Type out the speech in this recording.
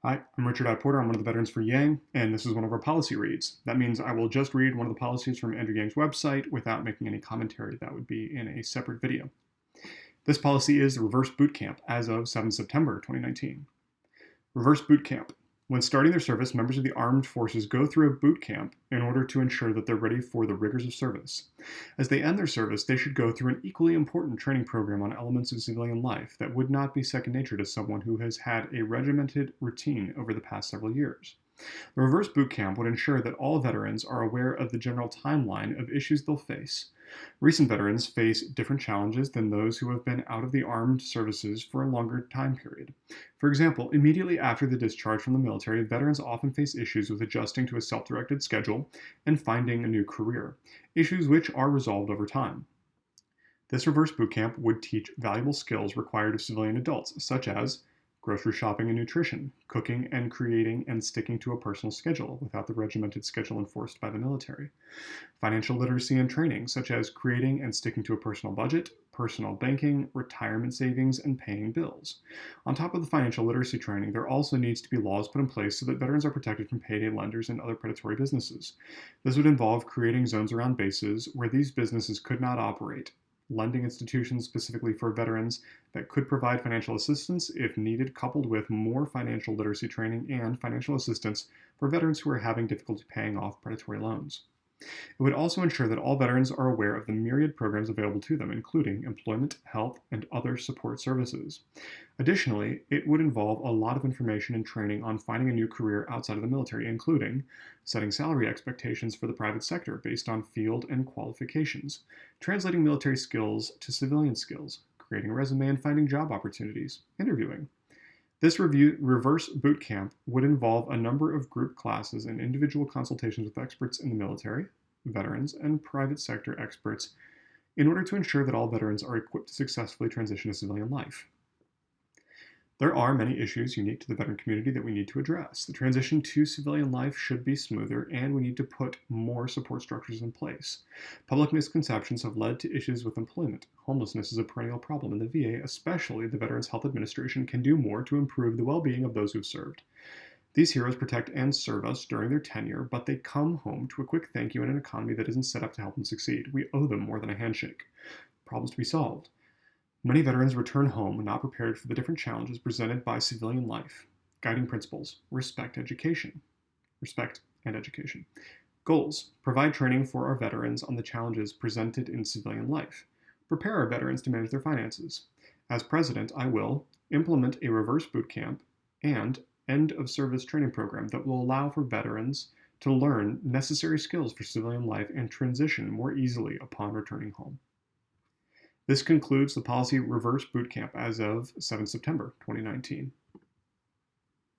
Hi, I'm RichardIPorter. I'm one of the veterans for Yang, and this is one of our policy reads. That means I will just read one of the policies from Andrew Yang's website without making any commentary. That would be in a separate video. This policy is Reverse Boot Camp as of 7 September 2019. Reverse Boot Camp. When starting their service, members of the armed forces go through a boot camp in order to ensure that they're ready for the rigors of service. As they end their service, they should go through an equally important training program on elements of civilian life that would not be second nature to someone who has had a regimented routine over the past several years. The reverse boot camp would ensure that all veterans are aware of the general timeline of issues they'll face. Recent veterans face different challenges than those who have been out of the armed services for a longer time period. For example, immediately after the discharge from the military, veterans often face issues with adjusting to a self-directed schedule and finding a new career, issues which are resolved over time. This reverse boot camp would teach valuable skills required of civilian adults, such as grocery shopping and nutrition, cooking and creating and sticking to a personal schedule without the regimented schedule enforced by the military, financial literacy and training, such as creating and sticking to a personal budget, personal banking, retirement savings, and paying bills. On top of the financial literacy training, there also needs to be laws put in place so that veterans are protected from payday lenders and other predatory businesses. This would involve creating zones around bases where these businesses could not operate, lending institutions specifically for veterans that could provide financial assistance if needed, coupled with more financial literacy training and financial assistance for veterans who are having difficulty paying off predatory loans. It would also ensure that all veterans are aware of the myriad programs available to them, including employment, health, and other support services. Additionally, it would involve a lot of information and training on finding a new career outside of the military, including setting salary expectations for the private sector based on field and qualifications, translating military skills to civilian skills, creating a resume and finding job opportunities, interviewing. This reverse boot camp would involve a number of group classes and individual consultations with experts in the military, veterans, and private sector experts in order to ensure that all veterans are equipped to successfully transition to civilian life. There are many issues unique to the veteran community that we need to address. The transition to civilian life should be smoother, and we need to put more support structures in place. Public misconceptions have led to issues with employment. Homelessness is a perennial problem, and the VA, especially the Veterans Health Administration, can do more to improve the well-being of those who've served. These heroes protect and serve us during their tenure, but they come home to a quick thank you in an economy that isn't set up to help them succeed. We owe them more than a handshake. Problems to be solved. Many veterans return home not prepared for the different challenges presented by civilian life. Guiding principles: respect and education. Goals: provide training for our veterans on the challenges presented in civilian life. Prepare our veterans to manage their finances. As president, I will implement a reverse boot camp and end of service training program that will allow for veterans to learn necessary skills for civilian life and transition more easily upon returning home. This concludes the policy reverse boot camp as of 7 September 2019.